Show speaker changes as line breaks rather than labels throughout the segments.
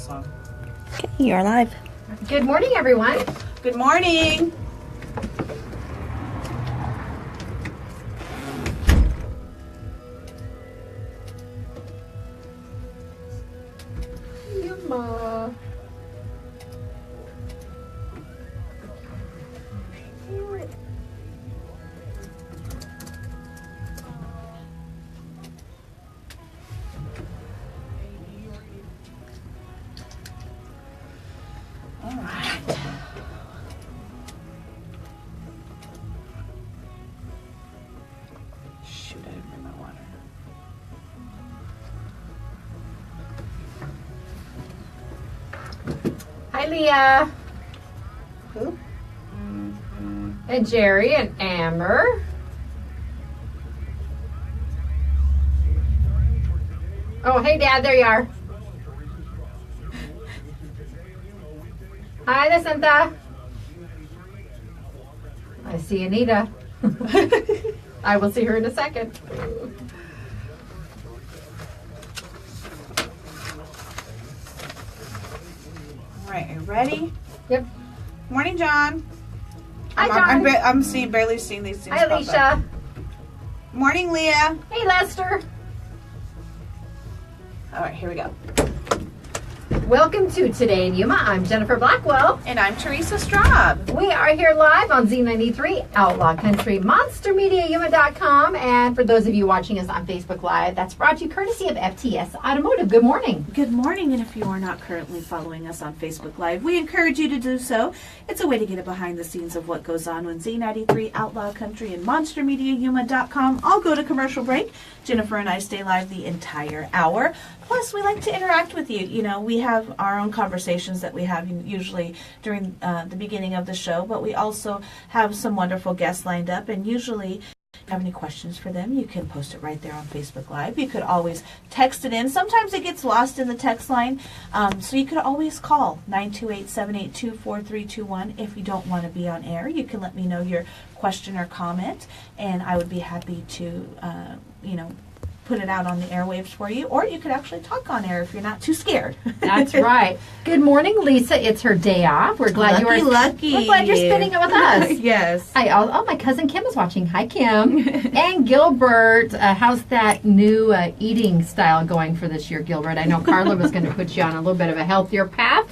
Awesome.
Okay, you're live.
Good morning, everyone.
Good morning.
Yuma.
All right. Shoot, I didn't bring my water.
Hi, Leah.
Who?
And Jerry and Amber. Oh, hey, Dad. There you are. Hi, Jacinta. I see Anita. I will see her in a second.
All right, are you ready?
Yep.
Morning, John.
Hi, John.
I'm barely seeing these things.
Hi,
pop
Alicia.
up. Morning, Leah.
Hey, Lester.
All right, here we go.
Welcome to Today in Yuma. I'm Jennifer Blackwell.
And I'm Teresa Straub.
We are here live on Z93, Outlaw Country, MonsterMediaYuma.com. And for those of you watching us on Facebook Live, that's brought to you courtesy of FTS Automotive. Good morning.
Good morning, and if you are not currently following us on Facebook Live, we encourage you to do so. It's a way to get it behind the scenes of what goes on when Z93, Outlaw Country, and MonsterMediaYuma.com all go to commercial break. Jennifer and I stay live the entire hour. Plus, we like to interact with you. You know, we have our own conversations that we have usually during the beginning of the show, but we also have some wonderful guests lined up, and usually if you have any questions for them, you can post it right there on Facebook Live. You could always text it in. Sometimes it gets lost in the text line, so you could always call 928-782-4321 if you don't want to be on air. You can let me know your question or comment, and I would be happy to, put it out on the airwaves for you, or you could actually talk on air if you're not too scared.
That's right. Good morning, Lisa. It's her day off. We're glad
Lucky.
We're glad you're spending it with us.
Yes.
Hi. Oh, my cousin Kim is watching. Hi, Kim. And Gilbert. How's that new eating style going for this year, Gilbert? I know Carla was going to put you on a little bit of a healthier path.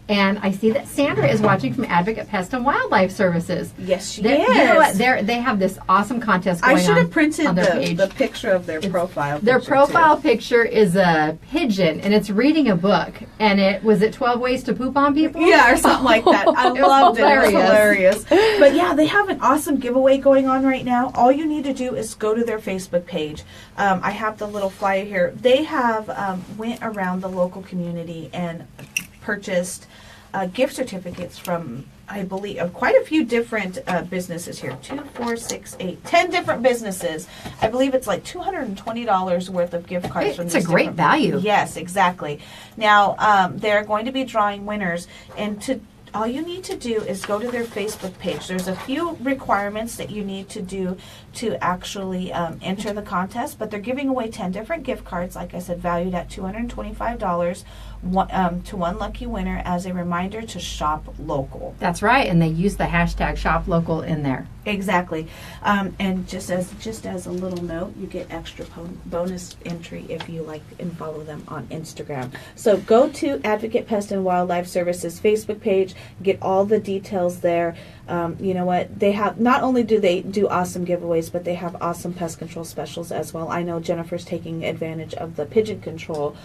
And I see that Sandra is watching from Advocate Pest and Wildlife Services.
Yes, she
is.
is.
You know what? They have this awesome contest going on.
I should have printed
on their page.
the picture of their profile picture.
Their profile picture is a pigeon, and it's reading a book. And it was it 12 Ways to Poop on People?
Yeah, or something like that. I loved it. It was
hilarious.
But yeah, they have an awesome giveaway going on right now. All you need to do is go to their Facebook page. I have the little flyer here. They have went around the local community and purchased gift certificates from, I believe, quite a few different businesses here. 2, 4, 6, 8, 10 different businesses. I believe it's like $220 worth of gift cards.
It's a great value.
Yes, exactly. Now, they're going to be drawing winners, and all you need to do is go to their Facebook page. There's a few requirements that you need to do to actually enter the contest, but they're giving away 10 different gift cards, like I said, valued at $225 to one lucky winner as a reminder to shop local.
That's right, and they use the hashtag shop local in there.
Exactly. And just as a little note, you get extra bonus entry if you like and follow them on Instagram. So go to Advocate Pest and Wildlife Services Facebook page, get all the details there. You know what? They have, not only do they do awesome giveaways, but they have awesome pest control specials as well. I know Jennifer's taking advantage of the pigeon control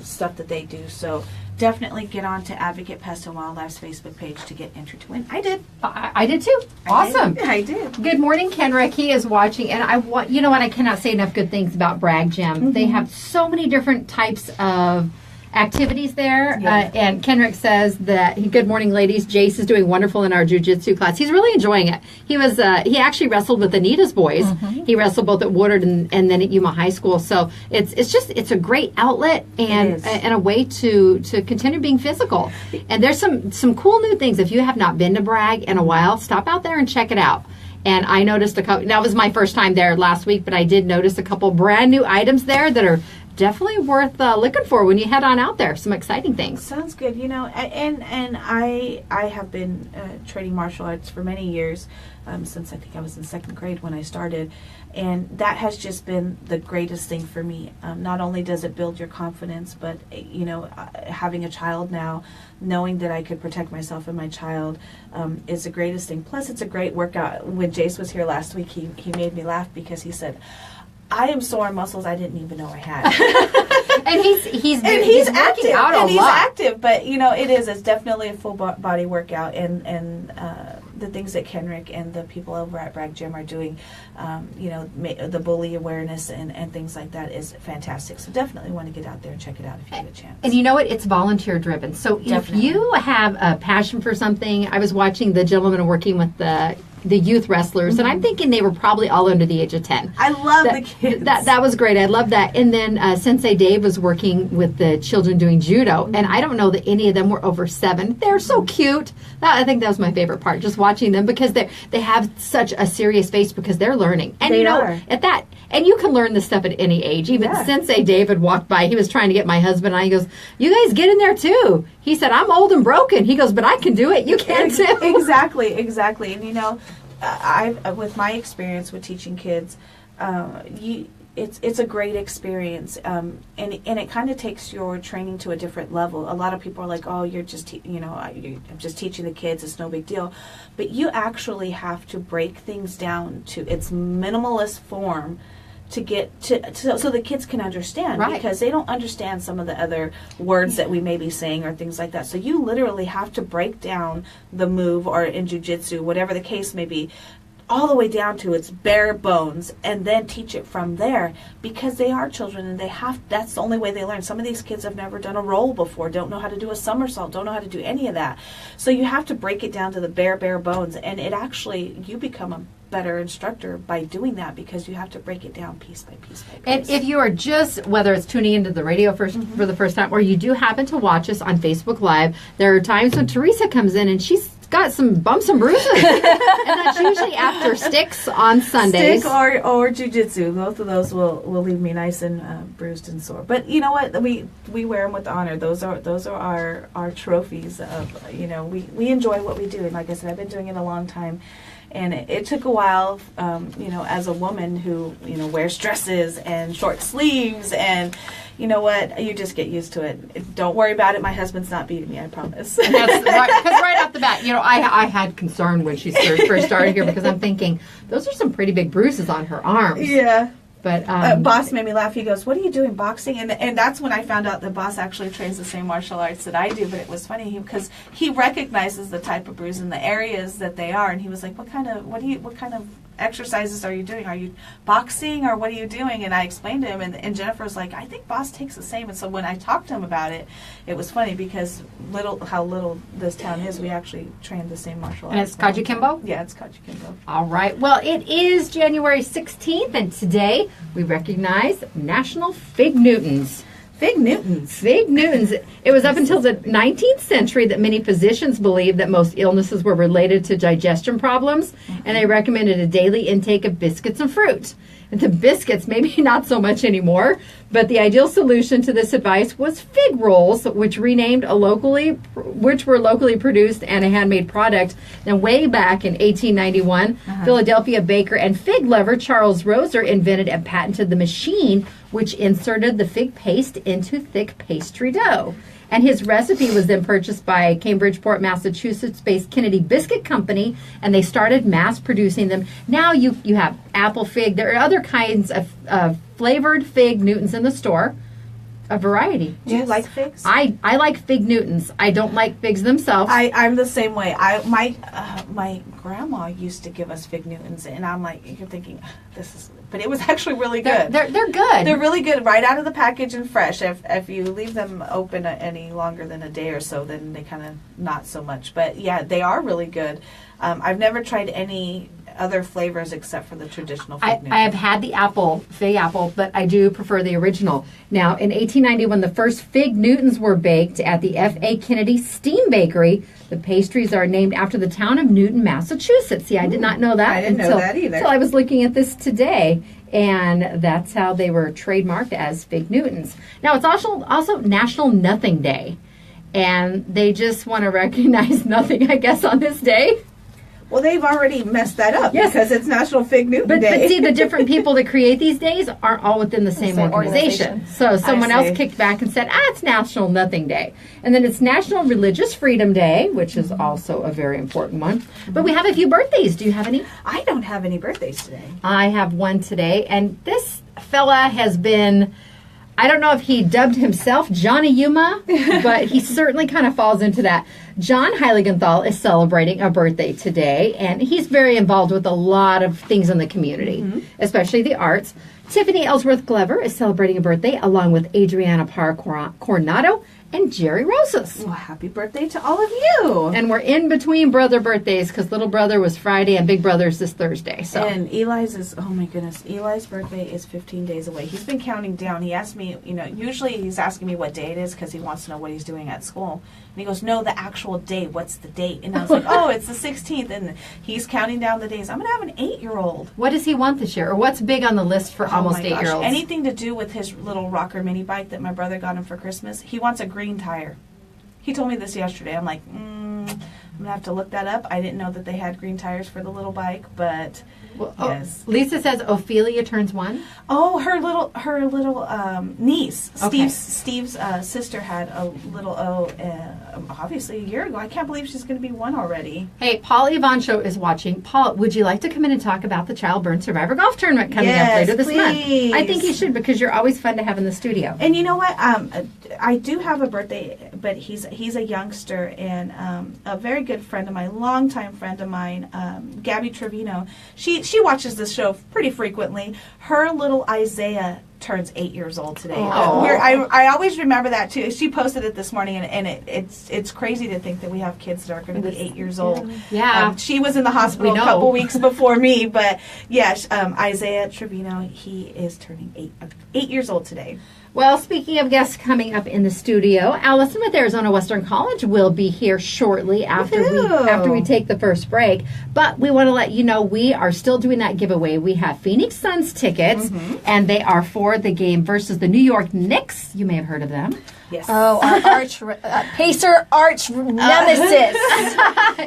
stuff that they do. So definitely get on to Advocate Pest and Wildlife's Facebook page to get entered to win. I did.
I did too. Awesome.
I did.
Good morning, Kenrick. He is watching, and you know what? I cannot say enough good things about Bragg Gym. Mm-hmm. They have so many different types of activities there. Yeah. And Kenrick says that, good morning, ladies. Jace is doing wonderful in our jiu-jitsu class. He's really enjoying it. He actually wrestled with Anita's boys. Mm-hmm. He wrestled both at Woodard and then at Yuma High School. So it's a great outlet and a way to continue being physical. And there's some cool new things. If you have not been to Bragg in a while, stop out there and check it out. And I noticed a couple, that was my first time there last week, but I did notice a couple brand new items there that are definitely worth looking for when you head on out there. Some exciting things.
Sounds good. And I have been training martial arts for many years, since I think I was in second grade when I started. And that has just been the greatest thing for me. Not only does it build your confidence, but, having a child now, knowing that I could protect myself and my child is the greatest thing. Plus, it's a great workout. When Jace was here last week, he made me laugh because he said, I am sore muscles I didn't even know I had.
And he's
active,
out
and
a
he's
lot.
active, but it's definitely a full body workout, and the things that Kenrick and the people over at Bragg Gym are doing, the bully awareness and things like that is fantastic. So definitely want to get out there and check it out if you get a chance.
And you know what? It's volunteer driven. So
Definitely.
if you have a passion for something, I was watching the gentleman working with the youth wrestlers, and I'm thinking they were probably all under the age of 10.
I love the kids.
That was great. I love that. And then Sensei Dave was working with the children doing judo, and I don't know that any of them were over 7. They're so cute. I think that was my favorite part, just watching them, because they have such a serious face because they're learning. And
They are.
at that, and you can learn this stuff at any age. Even
Yeah.
Sensei David walked by. He was trying to get my husband and I. He goes, "You guys get in there too." He said, "I'm old and broken." He goes, "But I can do it. You can too."
Exactly. And I with my experience with teaching kids, it's a great experience, and it kind of takes your training to a different level. A lot of people are like, "Oh, you're just I'm just teaching the kids. It's no big deal," but you actually have to break things down to its minimalist form to get so the kids can understand,
Right.
because they don't understand some of the other words that we may be saying or things like that. So you literally have to break down the move, or in jiu-jitsu, whatever the case may be, all the way down to its bare bones, and then teach it from there, because they are children and that's the only way they learn. Some of these kids have never done a roll before, don't know how to do a somersault, don't know how to do any of that. So you have to break it down to the bare bones, and it actually, you become a better instructor by doing that, because you have to break it down piece by piece by piece.
And if you are just, whether it's tuning into the radio for the first time, or you do happen to watch us on Facebook Live, there are times when Teresa comes in and she's got some bumps and bruises. And that's usually after sticks on Sundays.
Stick or jiu-jitsu. Both of those will leave me nice and bruised and sore. But you know what? We wear them with honor. Those are our trophies of, we enjoy what we do. And like I said, I've been doing it a long time. And it took a while, as a woman who, wears dresses and short sleeves, and you know what? You just get used to it. Don't worry about it. My husband's not beating me, I promise.
And that's right, because right off the bat, I had concern when she first started here, because I'm thinking, those are some pretty big bruises on her arms.
Yeah.
But
Boss made me laugh. He goes, "What are you doing, boxing?" And that's when I found out that Boss actually trains the same martial arts that I do. But it was funny because he recognizes the type of bruise and the areas that they are, and he was like, what kind of exercises are you doing? Are you boxing, or what are you doing? And I explained to him, and Jennifer was like, "I think Boss takes the same." And so when I talked to him about it, it was funny because how little this town is, we actually train the same martial arts.
And it's Kaji Kimbo?
Yeah, it's Kaji Kimbo.
All right. Well, it is January 16th, and today we recognize National Fig Newtons.
Fig Newtons.
Fig Newtons. It was up until the 19th century that many physicians believed that most illnesses were related to digestion problems, and they recommended a daily intake of biscuits and fruit. And the biscuits, maybe not so much anymore, but the ideal solution to this advice was fig rolls, which were locally produced and a handmade product. Now, way back in 1891, Philadelphia baker and fig lover Charles Roser invented and patented the machine which inserted the fig paste into thick pastry dough. And his recipe was then purchased by Cambridgeport, Massachusetts-based Kennedy Biscuit Company, and they started mass-producing them. Now you have apple fig. There are other kinds of flavored fig Newtons in the store, a variety.
Do you like figs?
I like fig Newtons. I don't like figs themselves.
I'm the same way. My grandma used to give us fig Newtons, and I'm like, you're thinking, but it was actually really good.
They're good.
They're really good right out of the package and fresh. If you leave them open any longer than a day or so, then they kind of not so much. But yeah, they are really good. I've never tried any other flavors except for the traditional fig Newton.
I have had the fig apple, but I do prefer the original. Now, in 1890, when the first fig Newtons were baked at the F.A. Kennedy Steam Bakery, the pastries are named after the town of Newton, Massachusetts. See, I did not know that
I didn't know that either.
until I was looking at this today. And that's how they were trademarked as Fig Newtons. Now, it's also National Nothing Day. And they just want to recognize nothing, I guess, on this day.
Well, they've already messed that up
Yes.
because it's National Fig Newton Day.
But see, the different people that create these days aren't all within the same organization. So someone else kicked back and said, it's National Nothing Day. And then it's National Religious Freedom Day, which is also a very important one. But we have a few birthdays. Do you have any?
I don't have any birthdays today.
I have one today. And this fella has been... I don't know if he dubbed himself Johnny Yuma, but he certainly kind of falls into that. John Heiligenthal is celebrating a birthday today, and he's very involved with a lot of things in the community, especially the arts. Tiffany Ellsworth Glover is celebrating a birthday along with Adriana Parr Coronado and Jerry Rosas.
Well, happy birthday to all of you.
And we're in between brother birthdays because little brother was Friday and big brother's this Thursday. So.
And Eli's is, oh my goodness, Eli's birthday is 15 days away. He's been counting down. He asked me, usually he's asking me what day it is because he wants to know what he's doing at school. And he goes, no, the actual date. What's the date? And I was like, oh, it's the 16th. And he's counting down the days. I'm going to have an 8-year-old.
What does he want this year? Or what's big on the list for almost 8-year-olds?
Anything to do with his little rocker mini bike that my brother got him for Christmas. He wants a green tire. He told me this yesterday. I'm like, I'm going to have to look that up. I didn't know that they had green tires for the little bike, but yes.
Lisa says Ophelia turns 1.
Oh, her little niece,
Okay.
Steve's sister had a little obviously a year ago. I can't believe she's going to be 1 already.
Hey, Paul Ivancho is watching. Paul, would you like to come in and talk about the Child Burn Survivor Golf Tournament coming up later this
please.
month? I think you should because you're always fun to have in the studio.
And you know what? I do have a birthday, but he's a youngster and a very good friend of mine, longtime friend of mine, Gabby Trevino. She watches this show pretty frequently. Her little Isaiah turns 8 years old today. I always remember that too. She posted it this morning, and it's crazy to think that we have kids that are going to be 8 years old.
Yeah.
She was in the hospital a couple weeks before me, but yes, Isaiah Trevino, he is turning 8 years old today.
Well, speaking of guests coming up in the studio, Alison with Arizona Western College will be here shortly after we take the first break. But we want to let you know we are still doing that giveaway. We have Phoenix Suns tickets, and they are for the game versus the New York Knicks. You may have heard of them.
Yes.
Oh, our Pacer arch nemesis.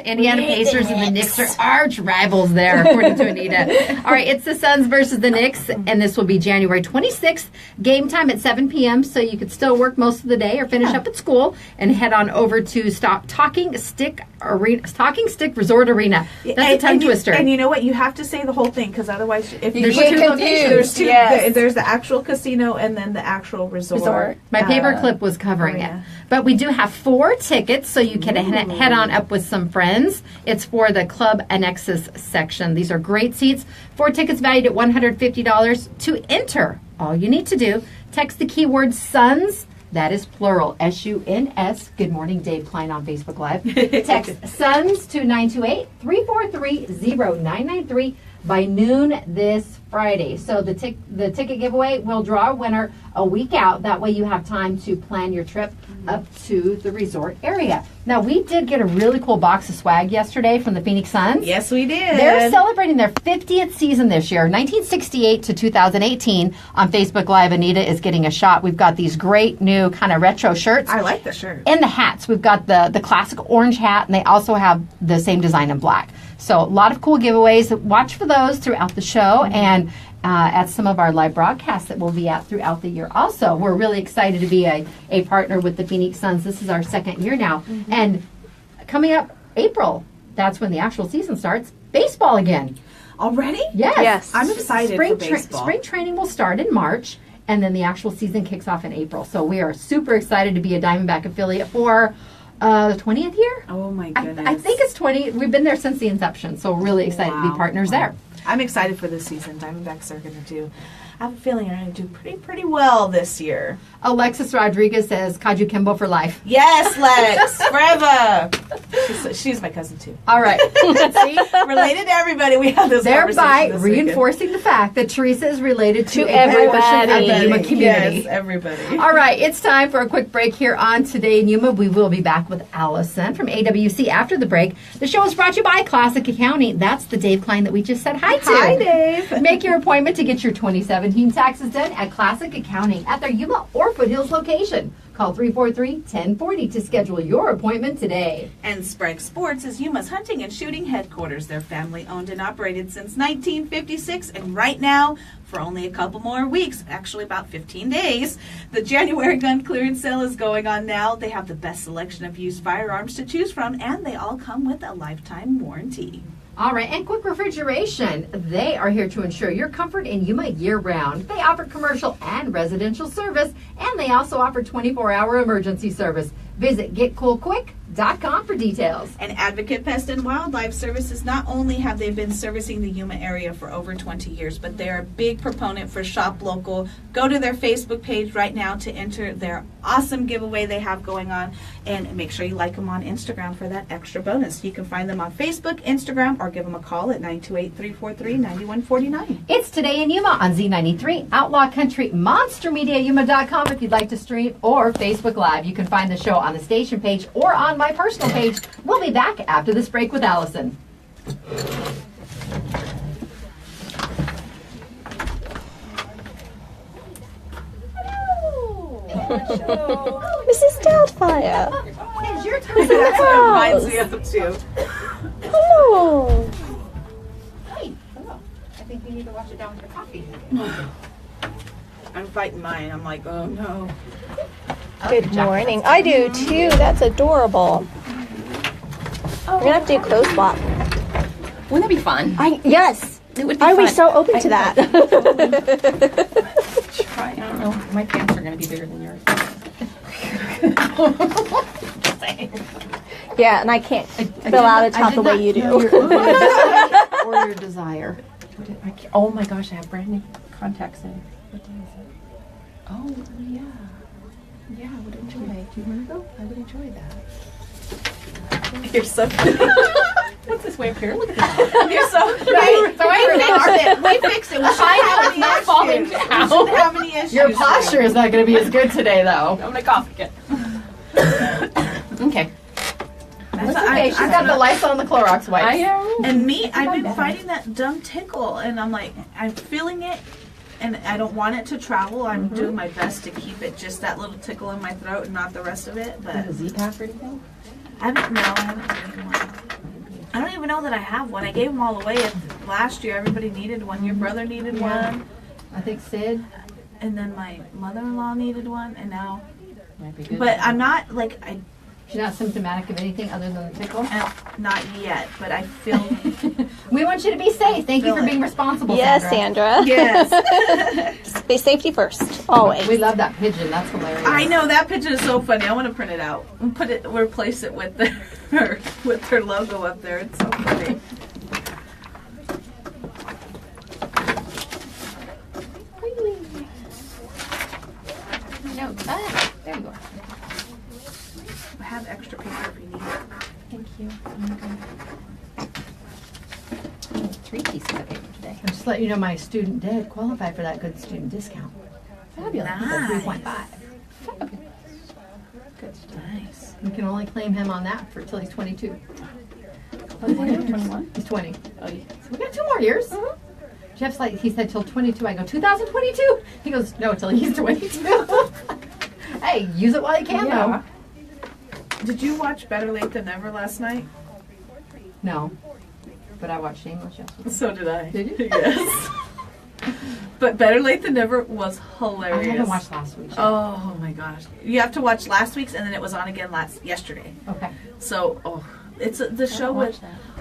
Indiana Pacers and the Knicks are arch rivals there, according to Anita. All right, it's the Suns versus the Knicks, and this will be January 26th. Game time at 7 p.m., so you could still work most of the day or finish up at school and head on over to Talking Stick Resort Arena. That's a tongue twister.
And you know what? You have to say the whole thing because otherwise, if
you get confused,
there's two.
Yes.
There's the actual casino and then the actual resort.
My paperclip was covering it. But we do have 4 tickets, so you can head on up with some friends. It's for the Club Annexus section. These are great seats. 4 tickets valued at $150 to enter. All you need to do, text the keyword SUNS. That is plural, S-U-N-S. Good morning, Dave Klein on Facebook Live. Text SUNS to 928-343-0993 by noon this Friday. So the ticket giveaway will draw a winner a week out. That way you have time to plan your trip up to the resort area. Now, we did get a really cool box of swag yesterday from the Phoenix Suns.
Yes, we did.
They're celebrating their 50th season this year, 1968 to 2018. On Facebook Live, Anita is getting a shot. We've got these great new kind of retro shirts.
I like the shirt.
And the hats. We've got the classic orange hat, and they also have the same design in black. So a lot of cool giveaways. Watch for those throughout the show and at some of our live broadcasts that we'll be at throughout the year. Also, we're really excited to be a partner with the Phoenix Suns. This is our 2nd year now. And coming up April, that's when the actual season starts. Baseball again.
Already?
Yes.
I'm excited for baseball.
Spring training will start in March, and then the actual season kicks off in April. So we are super excited to be a Diamondback affiliate for the 20th year?
Oh, my goodness.
I think it's 20. We've been there since the inception, so we're really excited to be partners there.
I'm excited for this season. Diamondbacks are going to do, I have a feeling they're going to do pretty well this year.
Alexis Rodriguez says, Kaju Kimbo for life.
Yes, Lex, forever. She's my cousin too.
All right. See?
Related to everybody. We had this
Thereby
conversation this weekend.
reinforcing the fact that Teresa is related to
everybody.
every portion of the Yuma community.
Yes, everybody.
All right, it's time for a quick break here on Today in Yuma. We will be back with Alison from AWC after the break. The show is brought to you by Classic Accounting. That's the Dave Klein that we just said hi to.
Hi, Dave.
Make your appointment to get your 2017 taxes done at Classic Accounting at their Yuma or Foothills location. Call 343-1040 to schedule your appointment today.
And Sprague Sports is Yuma's hunting and shooting headquarters. They're family owned and operated since 1956. And right now, for only a couple more weeks, actually about 15 days, the January gun clearance sale is going on now. They have the best selection of used firearms to choose from, and they all come with a lifetime warranty.
All right, and Quick Refrigeration. They are here to ensure your comfort in Yuma year-round. They offer commercial and residential service, and they also offer 24-hour emergency service. Visit getcoolquick.com for details.
And Advocate Pest and Wildlife Services, not only have they been servicing the Yuma area for over 20 years, but they're a big proponent for Shop Local. Go to their Facebook page right now to enter their awesome giveaway they have going on, and make sure you like them on Instagram for that extra bonus. You can find them on Facebook, Instagram, or give them a call at 928-343-9149.
It's Today in Yuma on Z93, Outlaw Country, MonsterMediaYuma.com if you'd like to stream, or Facebook Live. You can find the show on the station page or on my personal page. We'll be back after this break with Alison.
Mrs. Doubtfire.
It's your turn.
That's what reminds me of them too.
Hello.
Hey, hello. I think we need to wash it down with your coffee.
I'm fighting mine. I'm like, oh no.
Good morning. I do too. That's adorable. We're gonna have to do clothes swap.
Wouldn't that be fun?
Yes.
It would be
Are we
fun.
so open to that?
Try. I don't know. My pants are going to be bigger than yours. Just saying.
Yeah, and I can't fill out a top the way you do.
Or your desire. Oh my gosh, I have brand new contacts in. What day is it? Oh, yeah. Yeah, I would enjoy it. Do you want to go? I would enjoy that.
You're so
What's this way up here? Look at that.
You're so we fixed it. We shouldn't have
falling
any issues.
down.
We shouldn't have any issues.
Your posture is not going to be as good today, though.
I'm going to cough again. Okay.
That's
Okay, she's got the Lysol and the Clorox wipes.
I know.
And me, I've been fighting that dumb tickle, and I'm like, I'm feeling it, and I don't want it to travel. I'm doing my best to keep it just that little tickle in my throat and not the rest of it. But
A Z-Pack or anything?
I haven't taken one. I don't even know that I have one. I gave them all away last year. Everybody needed one. Your brother needed one,
I think Sid.
and then my mother-in-law needed one, and now.
Might be good.
But I'm not like
She's not symptomatic of anything other than the tickle.
not yet. But I feel
We want you to be safe. Thank you for being responsible,
Yes,
Sandra.
Sandra.
yes.
Safety first, always.
We love that pigeon. That's hilarious.
I know that picture is so funny. I want to print it out and replace it with her logo up there. It's so funny.
No. There you go.
I have extra paper if you need it.
Thank you. Okay. 3 pieces of paper today.
I'll just let you know my student did qualify for that good student discount.
Fabulous.
Nice.
3.5.
Good stuff.
Nice.
You can only claim him on that for till he's 22.
21?
He's 20.
Oh, yeah.
So we got 2 more years. Jeff's like, he said till 22. I go, 2022? He goes, no, till he's 22. Hey, use it while you can,
Yeah.
Did you watch Better Late Than Never last night?
though. No. But I watched Shameless yesterday.
So did I.
Did you?
Yes. But Better Late Than Never was
I
hilarious.
haven't watched last week.
Oh my gosh! You have to watch last week's, and then it was on again yesterday.
Okay.
So, it's the show with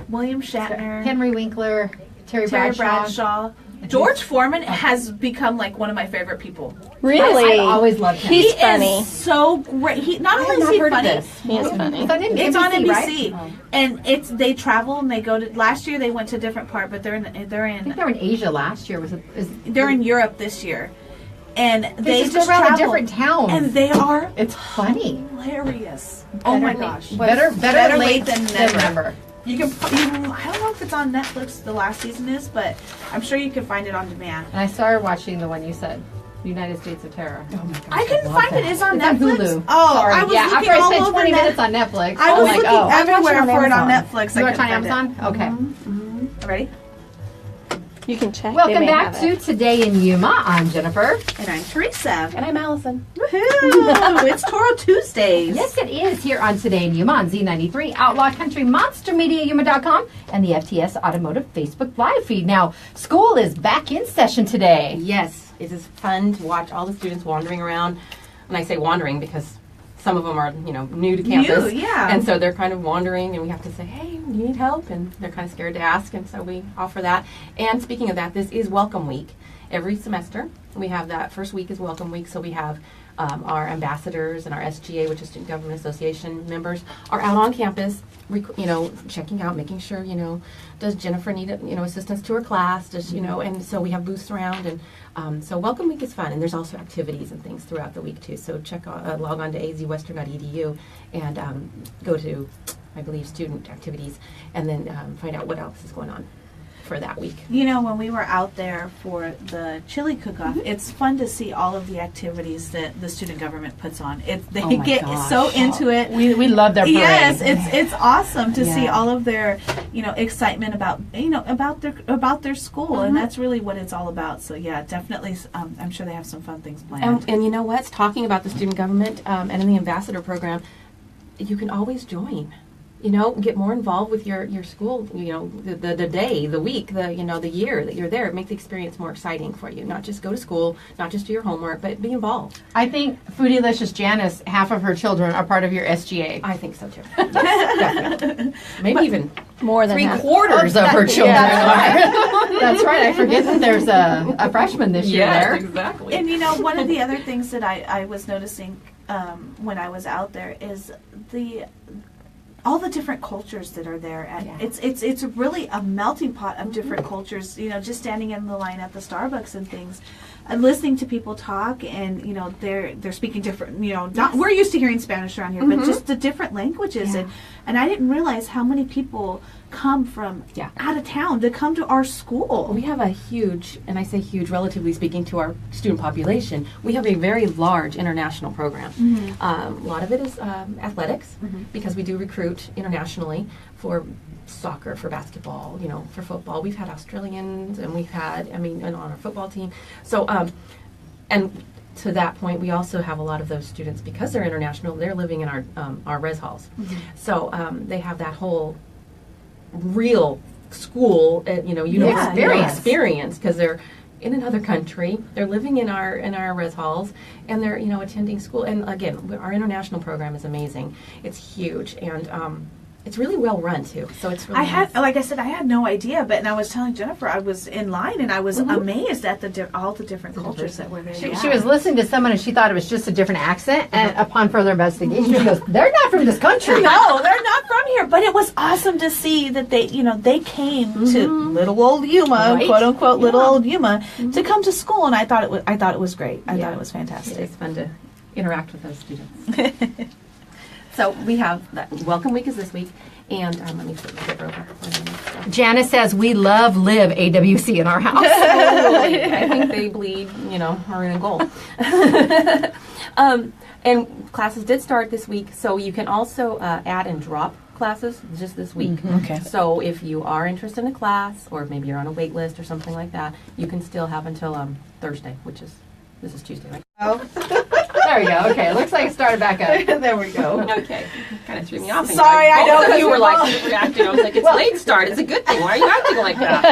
William Shatner,
Henry Winkler, Terry
Terry
Bradshaw.
Bradshaw. George Foreman has become like one of my favorite people.
Really?
I always loved him.
He's
He
funny.
is so great. He not only is
not
he
heard of
funny,
this.
He is funny.
it's on NBC,
right?
and they travel and they go to. Last year they went to a different part, but
I think they were in Asia last year.
they're in Europe this year, and they
just
just
go around
travel.
the different towns.
And they are
It's funny.
hilarious. Oh my gosh.
Better late than never.
You can, I don't know if it's on Netflix, the last season is, but I'm sure you can find it on demand.
And I started watching the one you said, United States of Terror. Oh my gosh,
I couldn't find it. It's on
It's
Netflix.
on Hulu.
Oh,
Sorry.
I was
yeah,
looking
after I
all
spent
over
20
Net-
minutes on Netflix,
I
I'm
was
like,
looking
oh.
everywhere
on
for it on
Amazon.
Netflix.
You
I
watch on
couldn't find
Amazon? Okay.
it. Ready?
You can check. They
Welcome
may
back
have
to
it.
Today in Yuma. I'm Jennifer.
And I'm Teresa.
And I'm Allison.
Woohoo! It's Toro Tuesdays.
Yes, it is here on Today in Yuma on Z93, Outlaw Country, Monster Media, Yuma.com, and the FTS Automotive Facebook Live feed. Now, school is back in session today.
Yes, it is fun to watch all the students wandering around. And I say wandering because some of them are, new to campus.
New, yeah.
And so they're kind of wandering, and we have to say, hey, you need help? And they're kind of scared to ask, and so we offer that. And speaking of that, this is Welcome Week. Every semester, we have that first week is Welcome Week, so we have our ambassadors and our SGA, which is Student Government Association members, are out on campus, checking out, making sure, does Jennifer need, assistance to her class? Does, and so we have booths around, and so Welcome Week is fun, and there's also activities and things throughout the week too. So log on to azwestern.edu and go to, I believe, student activities, and then find out what else is going on for that week.
When we were out there for the chili cook-off, it's fun to see all of the activities that the student government puts on. They
Oh my
get
gosh.
so into it.
We love their parade.
Yes, it's awesome to see
Yeah.
all of their excitement about their school, and that's really what it's all about. So yeah, definitely, I'm sure they have some fun things planned.
And you know what's talking about the student government and in the ambassador program, you can always join. Get more involved with your school. The day, the week, the year that you're there. Make the experience more exciting for you. Not just go to school, not just do your homework, but be involved.
I think Foodylicious Janice, half of her children are part of your SGA.
I think so too. Definitely. Maybe even
More than half.
3/4 of her children
Yeah.
are. That's right. I forget that there's a freshman this year there.
exactly.
And one of the other things that I was noticing when I was out there is all the different cultures that are there. And it's really a melting pot of different cultures. Just standing in the line at the Starbucks and things, and listening to people talk, and they're speaking different. We're used to hearing Spanish around here, but just the different languages.
Yeah.
And I didn't realize how many people come from
Yeah.
out of town to come to our school.
We have a huge, and I say huge, relatively speaking, to our student population, we have a very large international program. A lot of it is athletics, because we do recruit internationally for soccer, for basketball, for football. We've had Australians, and we've had, and on our football team. So, and to that point, we also have a lot of those students, because they're international, they're living in our res halls. So they have that whole real school, university experience, because they're in another country, they're living in our res halls, and they're attending school. And again, our international program is amazing. It's huge, and it's really well run too. So it's really
Like I said, I had no idea, but I was telling Jennifer, I was in line and I was amazed at all the different cultures that were there.
She was listening to someone and she thought it was just a different accent. And upon further investigation, she goes, "They're not from this country."
No, they're not from here. But it was awesome to see that they came to little old Yuma, quote unquote, little old Yuma, to come to school, and I thought it was great. I thought it was fantastic.
It's fun to interact with those students. So we have that Welcome Week is this week, and let me flip over.
Janice says, "We live AWC in our house."
I think they bleed, maroon and gold. And classes did start this week, so you can also add and drop classes just this week.
Okay.
So if you are interested in a class, or maybe you're on a wait list or something like that, you can still have until Thursday, this is Tuesday, right?
Oh. There we go. Okay, looks like it started back up.
There we go.
Okay. Kind of threw me off.
Sorry, I know,
Both of
'cause
you were
we're
like
both-
reacting. I was like, it's late start. It's a good thing. Why are you acting like that?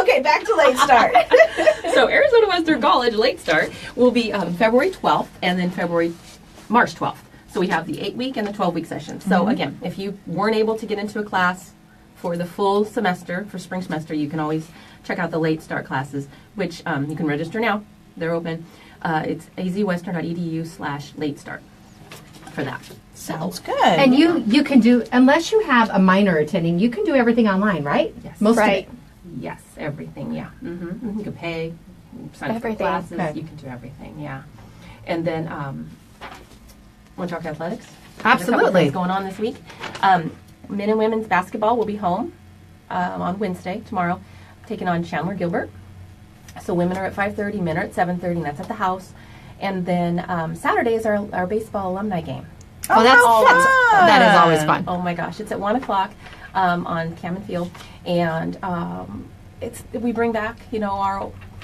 Okay, back to late start.
So Arizona Western College late start will be February 12th and then March 12th. So we have the 8-week and the 12-week session. So again, if you weren't able to get into a class for the full semester, for spring semester, you can always check out the late start classes, which you can register now. They're open. It's azwestern.edu/late start for that.
Sounds good.
And you can do, unless you have a minor attending, you can do everything online, right?
Yes.
Most
Right.
of it.
Yes, everything. Yeah. You can pay. sign up for
Everything.
classes.
Okay.
You can do everything, yeah. And then, want to talk athletics? There's a couple
Absolutely.
things going on this week. Men and women's basketball will be home on Wednesday, tomorrow, taking on Chandler Gilbert. So women are at 5:30, men are at 7:30, and that's at the house. And then Saturday is our baseball alumni game.
Oh, that is always fun.
Oh my gosh, it's at 1 o'clock on Cammon Field, and we bring back, I'm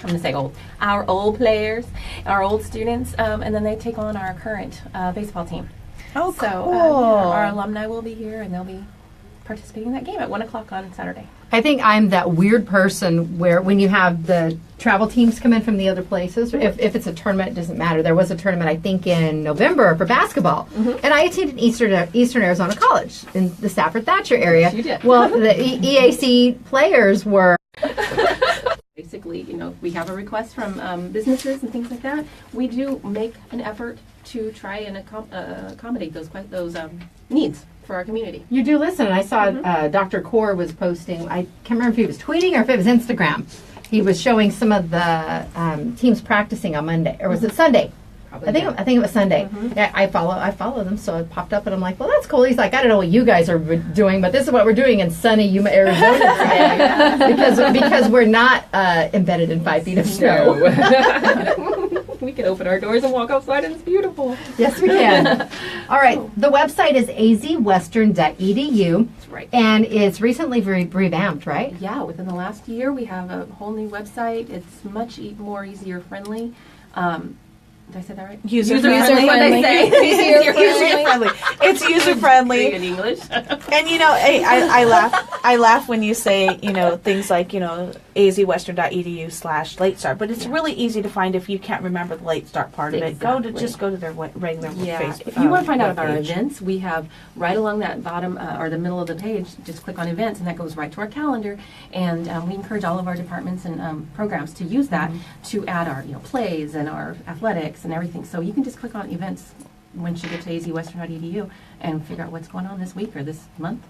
going to say our old players, our old students, and then they take on our current baseball team.
Oh,
So
cool.
our alumni will be here, and they'll be participating in that game at 1 o'clock on Saturday.
I think I'm that weird person where when you have the travel teams come in from the other places, if it's a tournament, it doesn't matter. There was a tournament, I think, in November for basketball. And I attended Eastern Arizona College in the Stafford Thatcher area.
You did.
Well, the EAC players were...
Basically, we have a request from businesses and things like that. We do make an effort to try and accommodate those needs for our community.
You do listen. And I saw Dr. Core was posting, I can't remember if he was tweeting or if it was Instagram. He was showing some of the teams practicing on Monday, or was it Sunday?
Probably,
I think it was Sunday. Yeah, I follow them, so it popped up, and I'm like, well, that's cool. He's like, I don't know what you guys are doing, but this is what we're doing in sunny Yuma, Arizona today, because we're not embedded in 5 feet of snow.
We can open our doors and walk outside, and it's beautiful.
Yes, we can. All right, the website is azwestern.edu,
That's right.
and it's recently revamped, right?
Yeah, within the last year, we have a whole new website. It's much more easier friendly. Did I say that right?
User
friendly.
friendly.
What they say.
User friendly. It's user
Great
friendly.
in English.
And I laugh when you say, things like, azwestern.edu/late start, but it's really easy to find if you can't remember the late start part of it.
Exactly.
Just go to their regular
Yeah,
Facebook.
if you want to find out about our
webpage.
events, we have right along that bottom or the middle of the page, just click on events, and that goes right to our calendar. And we encourage all of our departments and programs to use that to add our plays and our athletics and everything. So you can just click on events once you get to azwestern.edu and figure out what's going on this week or this month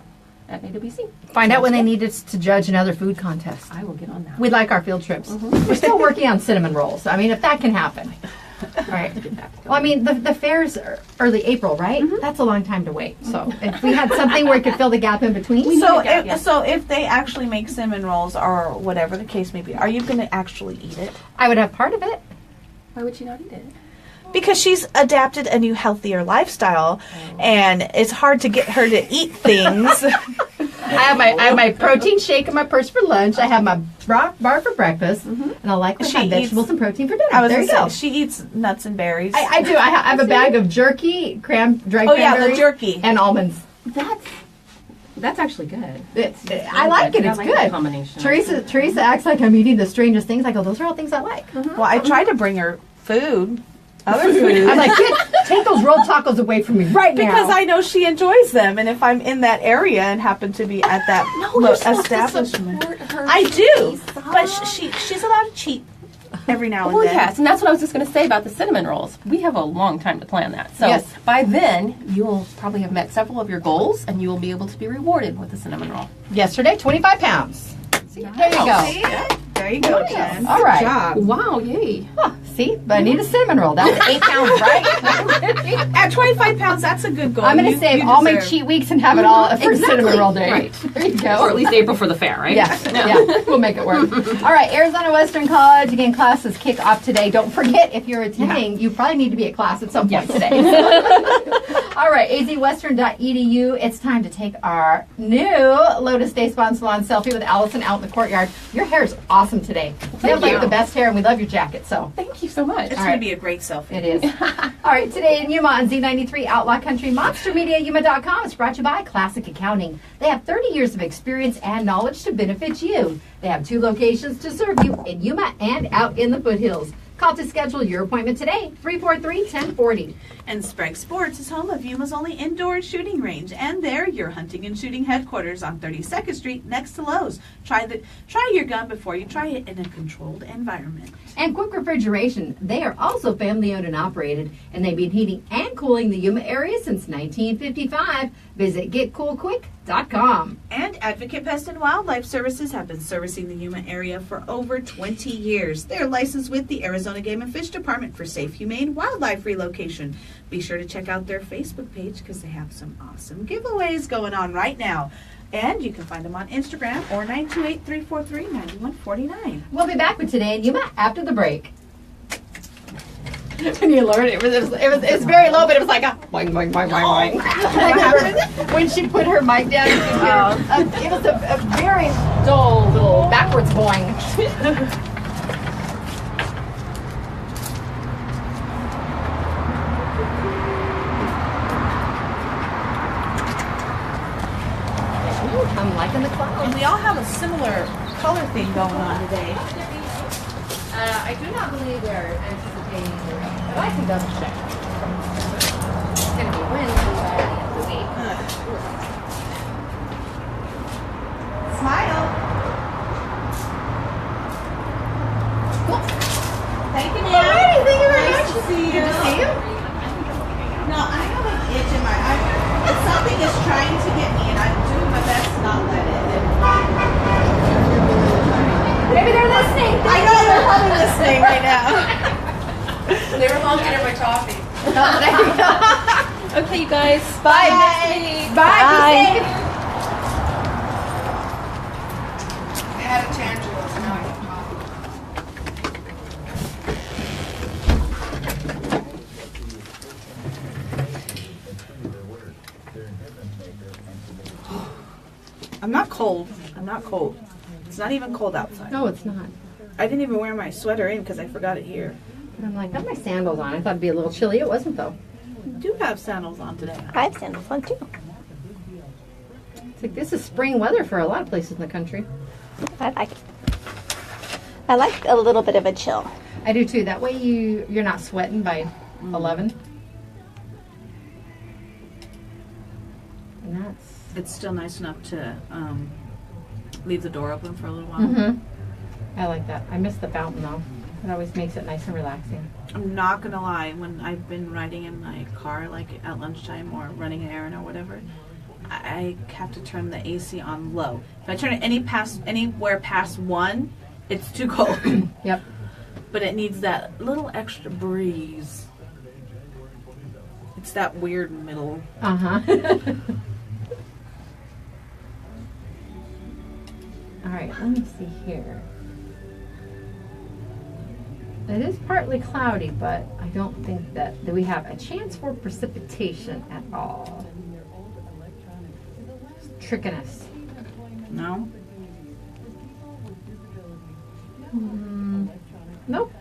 at AWC.
Find out when they need us to judge another food contest.
I will get on that.
We'd like our field trips. We're still working on cinnamon rolls. I mean, if that can happen. All right. Well, I mean, the fair's early April, right? That's a long time to wait. So if we had something where we could fill the gap in between.
So,
Yeah.
so if they actually make cinnamon rolls or whatever the case may be, are you going to actually eat it?
I would have part of it.
Why would you not eat it?
Because she's adapted a new healthier lifestyle, and it's hard to get her to eat things.
I have my protein shake in my purse for lunch. I have my bar for breakfast, and I like to
She
have
eats-
vegetables and protein for dinner.
I was
There
gonna
you go.
say, she eats nuts and berries.
I do. I have a bag of jerky, dried
Oh, yeah, the
cranberries,
jerky.
and almonds.
That's actually good.
I like it.
I
It's
like
good.
that combination.
Teresa acts like I'm eating the strangest things. I go, those are all things I like.
Well, I tried to bring her food, other food.
I'm like, take those rolled tacos away from me right now.
Because I know she enjoys them, and if I'm in that area and happen to be at that establishment, I do. But she's allowed to cheat every now and
Well,
then.
yes, and that's what I was just going to say about the cinnamon rolls. We have a long time to plan that. So
Yes.
by then, you'll probably have met several of your goals, and you will be able to be rewarded with a cinnamon roll.
Yesterday, 25 pounds. There you go.
See? There you go, Jen.
All right.
Good job.
Wow, yay.
Huh, see, but I need a cinnamon roll. That was 8 pounds, right?
At 25 pounds, that's a good goal.
I'm going
You-
to save
you
all my
deserve-
cheat weeks and have it all for cinnamon roll day.
Right.
There you go.
Or at least April for the fair, right?
Yeah, we'll make it work. All right, Arizona Western College, again, classes kick off today. Don't forget, if you're attending, you probably need to be at class at some point today. All right, azwestern.edu. It's time to take our new Lotus Day Spa and Salon selfie with Alison out in the courtyard. Your hair is awesome today. You have like
you.
the best hair, and we love your jacket, so.
Thank you so much.
It's going to be a great selfie.
It is. All right, today in Yuma on Z93 Outlaw Country, MonsterMediaYuma.com. It's brought to you by Classic Accounting. They have 30 years of experience and knowledge to benefit you. They have 2 locations to serve you in Yuma and out in the foothills. Call to schedule your appointment today, 343-1040.
And Sprague Sports is home of Yuma's only indoor shooting range, and they're your hunting and shooting headquarters on 32nd Street next to Lowe's. Try your gun before you try it in a controlled environment.
And Quick Refrigeration, they are also family owned and operated, and they've been heating and cooling the Yuma area since 1955. Visit getcoolquick.com. FTSWildlife.com.
And Advocate Pest and Wildlife Services have been servicing the Yuma area for over 20 years. They are licensed with the Arizona Game and Fish Department for safe, humane wildlife relocation. Be sure to check out their Facebook page because they have some awesome giveaways going on right now. And you can find them on Instagram or 928-343-9149.
We'll be back with Today in Yuma after the break. When you learn it was very low, but it was like a boing, boing, boing, boing, boing. When she put her mic down, you could hear, it was a very dull little backwards boing. I'm liking the clouds.
And we all have a similar color theme going on today.
I do not believe they're anticipating rain, but I can double check. It's going to be windy by the end of the week.
Smile.
Cool.
Thank you,
All right, thank you very much.
Nice to see you.
Good to see you.
No, I have an itch in my eye. It's something is trying to get me, and I'm doing my best to not let it.
Maybe they're listening.
I know they're probably listening right now.
They were honking at my coffee.
There you go.
Okay, you guys.
Bye. Bye. Be safe.
I had a tangent, so now I have coffee.
I'm not cold. I'm not cold. It's not even cold outside.
No, it's not.
I didn't even wear my sweater in because I forgot it here.
And I'm like, I got my sandals on. I thought it'd be a little chilly. It wasn't, though.
I do have sandals on today.
I have sandals on too.
It's like this is spring weather for a lot of places in the country.
I like it. I like a little bit of a chill.
I do too. That way you're not sweating by 11. And that's
It's still nice enough to leave the door open for a little while.
mm-hmm. I like that. I miss the fountain though. It always makes it nice and relaxing.
I'm not gonna lie, when I've been riding in my car, like at lunchtime or running an errand or whatever, I have to turn the AC on low. If I turn it anywhere past 1, it's too cold.
Yep.
But it needs that little extra breeze. It's that weird middle.
Uh-huh. All right, let me see here. It is partly cloudy, but I don't think that we have a chance for precipitation at all. It's tricking us.
No?
Nope.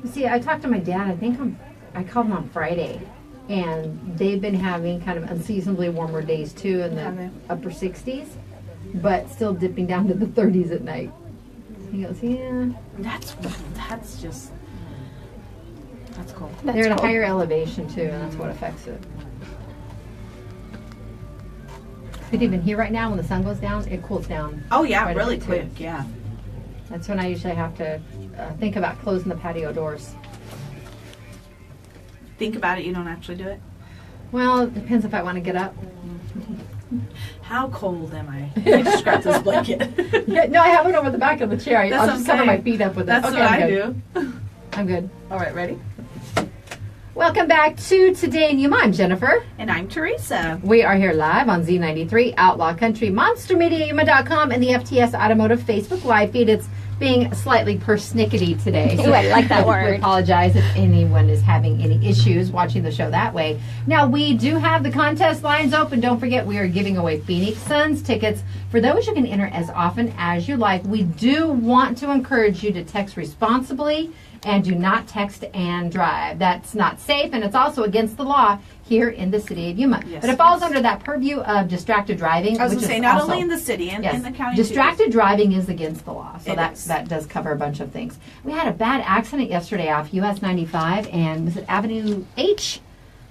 You see, I talked to my dad. I called him on Friday, and they've been having kind of unseasonably warmer days too, in
Have
the
they?
upper 60s, but still dipping down to the 30s at night. He goes, yeah.
That's cool.
That's
They're at a
cool.
higher elevation too, and that's what affects it. But even here right now, when the sun goes down, it cools down.
Oh yeah,
quite a
really
bit, too.
quick, yeah.
That's when I usually have to think about closing the patio doors.
Think about it, you don't actually do it.
Well, it depends if I want to get up.
How cold am I? I just grabbed this blanket.
Yeah, no, I have it over the back of the chair.
That's
I'll
what
just
I'm
cover
saying.
my feet up with it.
That's
Okay,
what
I'm
I
good.
do.
I'm good.
All right, ready?
Welcome back to Today in Yuma. I'm Jennifer.
And I'm Teresa.
We are here live on Z93, Outlaw Country, MonsterMediaYuma.com, and the FTS Automotive Facebook Live feed. It's being slightly persnickety today.
Ooh, I like that
We
word.
apologize if anyone is having any issues watching the show that way. Now, we do have the contest lines open. Don't forget, we are giving away Phoenix Suns tickets. For those, you can enter as often as you like. We do want to encourage you to text responsibly and do not text and drive. That's not safe, and it's also against the law here in the city of Yuma.
Yes,
but it falls under that purview of distracted driving.
I was
which
going to say,
is
not
also-
only in the city and
Yes.
in the county too.
Distracted driving is against the law, so
It is.
that does cover a bunch of things. We had a bad accident yesterday off US 95 and was it Avenue H?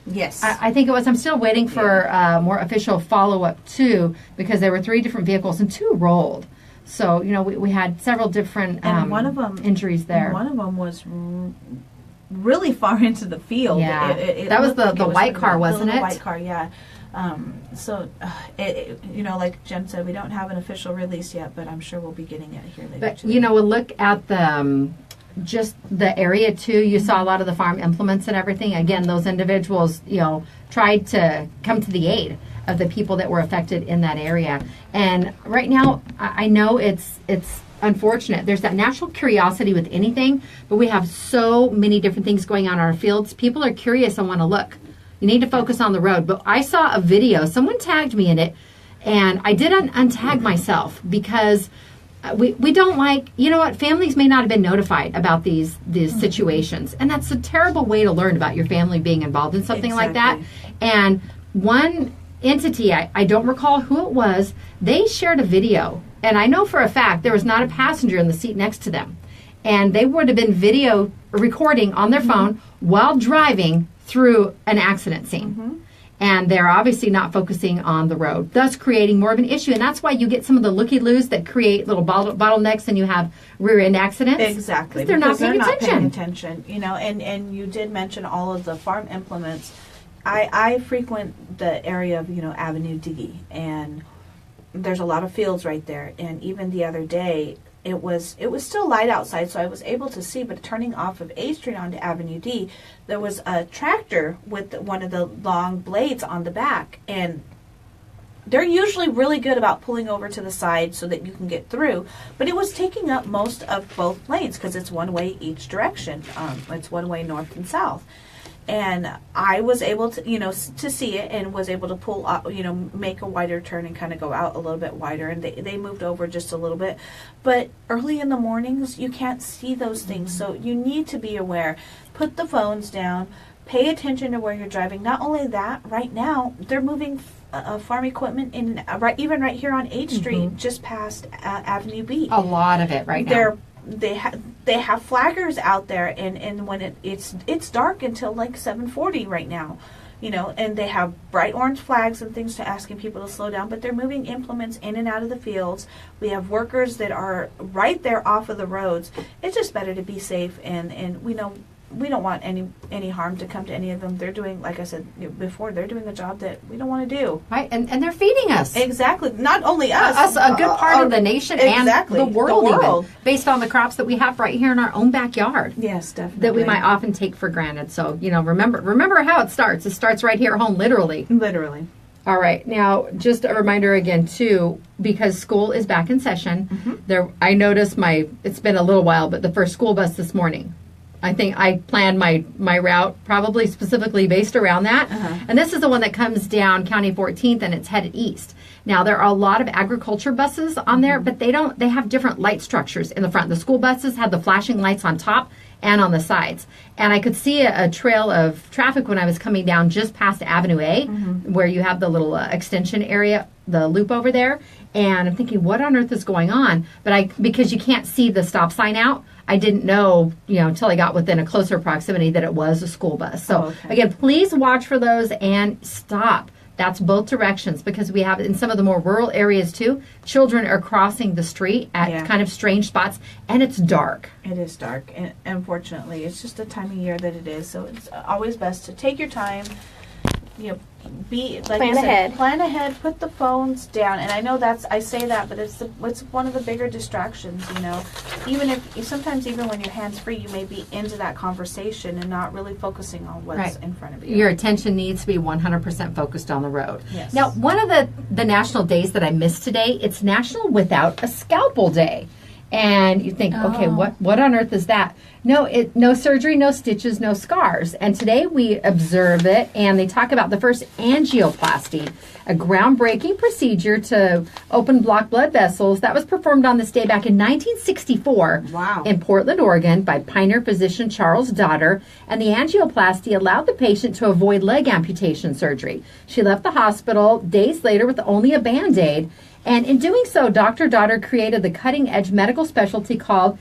Yes.
I think it was. I'm still waiting for more official follow-up too, because there were 3 different vehicles and 2 rolled. So, we had several different
And one of them
injuries there.
One of them was really far into the field.
Yeah.
It
That was
looked
the
like it
white car, wasn't
the
it?
white car, yeah. Like Jen said, we don't have an official release yet, but I'm sure we'll be getting it here later
But,
today.
we'll look at the just the area, too. You saw a lot of the farm implements and everything. Again, those individuals, tried to come to the aid of the people that were affected in that area. And right now, I know it's unfortunate. There's that natural curiosity with anything, but we have so many different things going on in our fields. People are curious and want to look. You need to focus on the road. But I saw a video. Someone tagged me in it, and I did untag myself because we don't like, families may not have been notified about these situations. And that's a terrible way to learn about your family being involved in something like that. And one entity, I don't recall who it was, they shared a video. And I know for a fact there was not a passenger in the seat next to them. And they would have been video recording on their phone while driving through an accident scene. And they're obviously not focusing on the road, thus creating more of an issue. And that's why you get some of the looky-loos that create little bottlenecks and you have rear-end accidents.
Exactly.
They're not paying
attention. And you did mention all of the farm implements. I frequent the area of, Avenue D, and there's a lot of fields right there. And even the other day, it was still light outside, so I was able to see, but turning off of A Street onto Avenue D, there was a tractor with one of the long blades on the back, and they're usually really good about pulling over to the side so that you can get through, but it was taking up most of both lanes because it's one way each direction. It's one way north and south. And I was able to, to see it and was able to pull up, make a wider turn and kind of go out a little bit wider. And they moved over just a little bit. But early in the mornings, you can't see those things. So you need to be aware. Put the phones down. Pay attention to where you're driving. Not only that, right now, they're moving farm equipment in, even right here on H Street, just past Avenue B.
A lot of it right now.
They have flaggers out there, and when it's dark until like 7:40 right now, and they have bright orange flags and things to asking people to slow down, but they're moving implements in and out of the fields. We have workers that are right there off of the roads. It's just better to be safe, and we don't want any harm to come to any of them. They're doing, like I said before, they're doing a job that we don't want to do.
Right, and they're feeding us.
Exactly. Not only us.
Us, a good part of the nation and the world, even, based on the crops that we have right here in our own backyard.
Yes, definitely.
That we might often take for granted. So, remember how it starts. It starts right here at home, literally.
Literally.
All right. Now, just a reminder again, too, because school is back in session, I noticed it's been a little while, but the first school bus this morning, I think I planned my route probably specifically based around that. And this is the one that comes down County 14th and it's headed east. Now, there are a lot of agriculture buses on there, but they have different light structures in the front. The school buses have the flashing lights on top and on the sides. And I could see a trail of traffic when I was coming down just past Avenue A, where you have the little extension area, the loop over there. And I'm thinking, what on earth is going on? But because you can't see the stop sign out, I didn't know, until I got within a closer proximity that it was a school bus. So, again, please watch for those and stop. That's both directions, because we have in some of the more rural areas, too, children are crossing the street at kind of strange spots, and it's dark.
It is dark, and unfortunately, it's just the time of year that it is. So it's always best to take your time, plan ahead, put the phones down. And I know I say that, but it's one of the bigger distractions, even when you're hands free, you may be into that conversation and not really focusing on what's in front of you.
Your attention needs to be 100% focused on the road.
Yes.
Now, one of the national days that I missed today, it's National Without a Scalpel Day. And you think, okay, what on earth is that? No surgery, no stitches, no scars. And today we observe it, and they talk about the first angioplasty, a groundbreaking procedure to open blocked blood vessels that was performed on this day back in 1964 in Portland, Oregon by pioneer physician Charles Dotter. And the angioplasty allowed the patient to avoid leg amputation surgery. She left the hospital days later with only a Band-Aid. And in doing so, Dr. Dotter created the cutting-edge medical specialty called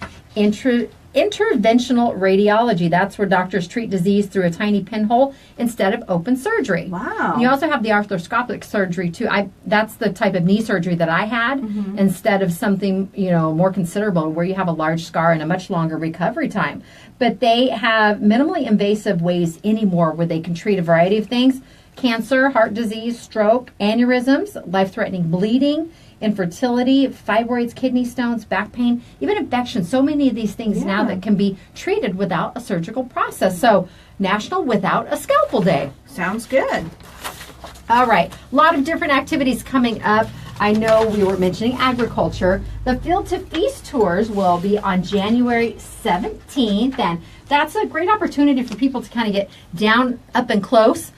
interventional radiology. That's where doctors treat disease through a tiny pinhole instead of open surgery.
Wow.
And you also have the arthroscopic surgery too. That's the type of knee surgery that I had instead of something, more considerable where you have a large scar and a much longer recovery time. But they have minimally invasive ways anymore where they can treat a variety of things: cancer, heart disease, stroke, aneurysms, life-threatening bleeding, infertility, fibroids, kidney stones, back pain, even infections. So many of these things now that can be treated without a surgical process. So, National Without a Scalpel Day.
Sounds good.
All right. A lot of different activities coming up. I know we were mentioning agriculture. The Field to Feast tours will be on January 17th, and that's a great opportunity for people to kind of get down, up and close.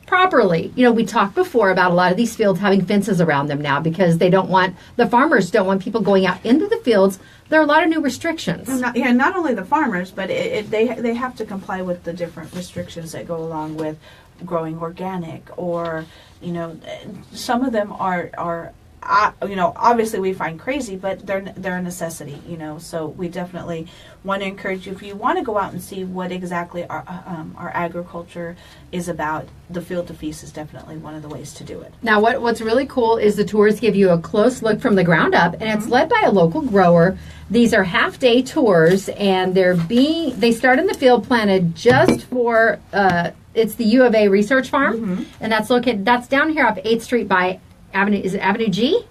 Properly. We talked before about a lot of these fields having fences around them now because the farmers don't want people going out into the fields. There are a lot of new restrictions.
Not only the farmers, but they have to comply with the different restrictions that go along with growing organic, or some of them are obviously we find crazy, but they're a necessity, so we definitely want to encourage you, if you want to go out and see what exactly our agriculture is about, the Field to Feast is definitely one of the ways to do it.
Now, what's really cool is the tours give you a close look from the ground up, and it's led by a local grower. These are half-day tours, and they start in the field planted just for, it's the U of A Research Farm, and that's down here off 8th Street by Avenue, is it Avenue G?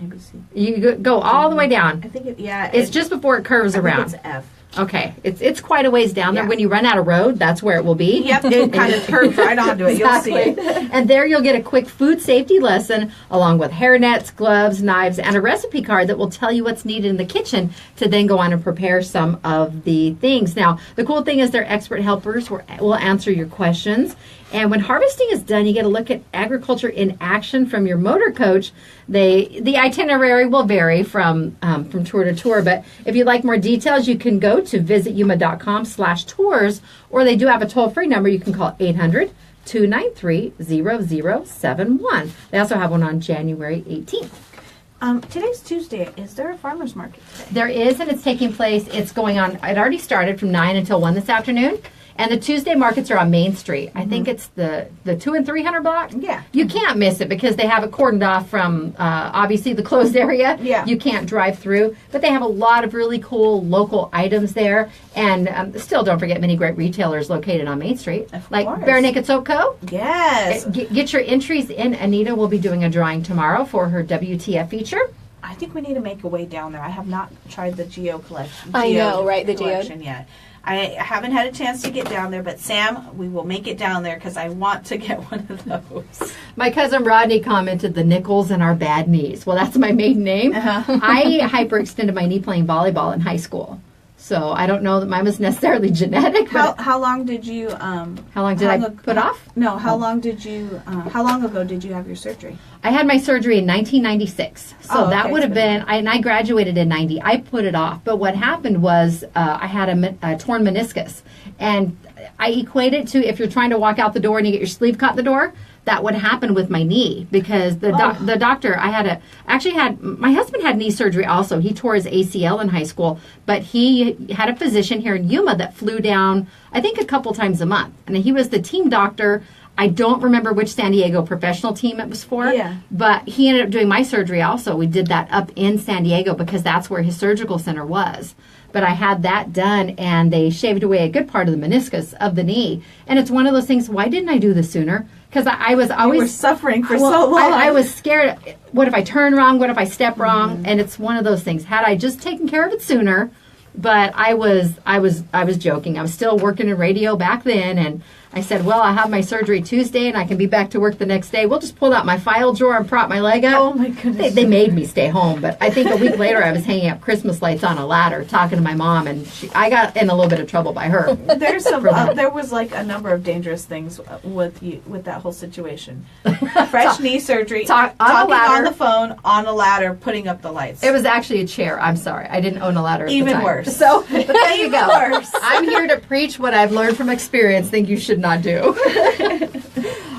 ABC.
You go all the way down.
I think
it's just before it curves around.
It's F.
Okay, it's quite a ways down there. When you run out of road, that's where it will be.
Yep, it kind of curves right onto it.
Exactly.
You'll see it.
And there you'll get a quick food safety lesson along with hair nets, gloves, knives, and a recipe card that will tell you what's needed in the kitchen to then go on and prepare some of the things. Now, the cool thing is their expert helpers will answer your questions. And when harvesting is done, you get a look at agriculture in action from your motor coach. The itinerary will vary from tour to tour, but if you'd like more details, you can go to visityuma.com/tours, or they do have a toll-free number. You can call 800-293-0071. They also have one on January 18th.
Today's Tuesday. Is there a farmer's market today?
There is, and it's taking place. It's going on. It already started from 9 until 1 this afternoon. And the Tuesday markets are on Main Street. I think it's the 200 and 300 block.
Yeah.
You can't miss it because they have it cordoned off from, obviously, the closed area.
Yeah.
You can't drive through. But they have a lot of really cool local items there. And still, don't forget many great retailers located on Main Street. Like Bare Naked Soap Co.
Yes.
Get your entries in. Anita will be doing a drawing tomorrow for her WTF feature.
I think we need to make a way down there. I have not tried the Geo collection.
I know, right? The
collection yet. I haven't had a chance to get down there, but Sam, we will make it down there because I want to get one of those.
My cousin Rodney commented the nickels and our bad knees. Well, that's my maiden name. I hyperextended my knee playing volleyball in high school. So I don't know that mine was necessarily genetic.
How long did you?
How long did I put off?
No. How long did you? How long ago did you have your surgery?
I had my surgery in 1996. So that would have been. And I graduated in 90. I put it off. But what happened was I had a torn meniscus, and I equate it to if you're trying to walk out the door and you get your sleeve caught in the door. That would happen with my knee because the doctor, my husband had knee surgery also. He tore his ACL in high school, but he had a physician here in Yuma that flew down, I think, a couple times a month. And he was the team doctor. I don't remember which San Diego professional team it was for, but he ended up doing my surgery also. We did that up in San Diego because that's where his surgical center was. But I had that done, and they shaved away a good part of the meniscus of the knee. And it's one of those things, why didn't I do this sooner? Because I was always...
You were suffering for so long.
I was scared. What if I turn wrong? What if I step wrong? And it's one of those things. Had I just taken care of it sooner, but I was joking. I was still working in radio back then, and I said, well, I have my surgery Tuesday, and I can be back to work the next day. We'll just pull out my file drawer and prop my leg up.
Oh, my goodness.
They made me stay home, but I think a week later I was hanging up Christmas lights on a ladder talking to my mom, and I got in a little bit of trouble by her.
There's some. There was like a number of dangerous things with that whole situation. Fresh knee surgery, talking on the phone, on a ladder, putting up the lights.
It was actually a chair. I'm sorry. I didn't own a ladder at the
Even
time.
worse.
So there you go.
Worse.
I'm here to preach what I've learned from experience. Think you should not do.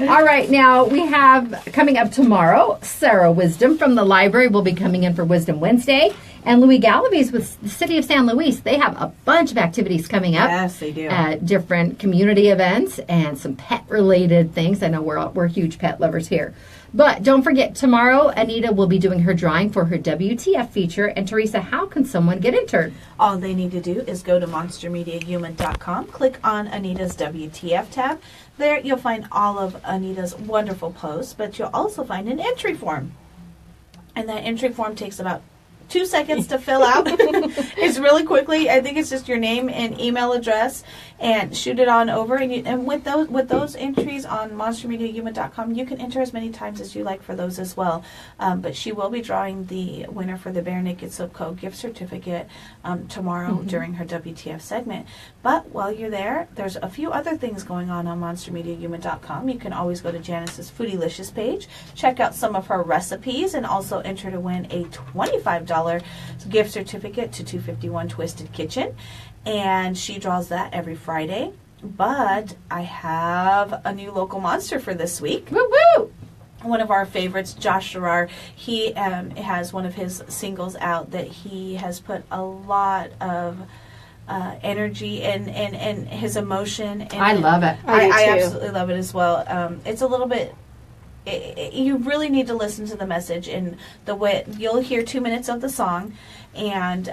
All right, now we have coming up tomorrow, Sarah Wisdom from the library will be coming in for Wisdom Wednesday. And Louis Gallaby's with the City of San Luis. They have a bunch of activities coming up.
Yes, they do.
Different community events and some pet-related things. I know we're huge pet lovers here. But don't forget, tomorrow, Anita will be doing her drawing for her WTF feature. And Teresa, how can someone get entered?
All they need to do is go to monstermediahuman.com, click on Anita's WTF tab. There you'll find all of Anita's wonderful posts, but you'll also find an entry form. And that entry form takes about 2 seconds to fill out. It's really quickly. I think it's just your name and email address, and shoot it on over. And with those entries on monstermediahuman.com, you can enter as many times as you like for those as well. But she will be drawing the winner for the Bare Naked Silk Co. gift certificate tomorrow during her WTF segment. But while you're there, there's a few other things going on monstermediahuman.com. You can always go to Janice's Foodylicious page, check out some of her recipes, and also enter to win a $25 gift certificate to 251 Twisted Kitchen. And she draws that every Friday. But I have a new local monster for this week.
Woo woo!
One of our favorites, Josh Gerard, he has one of his singles out that he has put a lot of energy and his emotion in.
I love it.
I absolutely love it as well. It's a little bit. You really need to listen to the message, and the way you'll hear 2 minutes of the song, and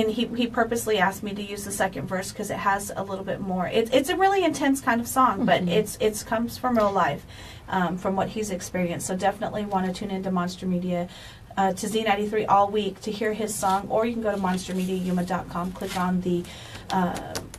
he purposely asked me to use the second verse because it has a little bit more. It's a really intense kind of song, but it's comes from real life, from what he's experienced. So definitely want to tune into Monster Media. To Z93 all week to hear his song, or you can go to monstermediahuman.com, click on the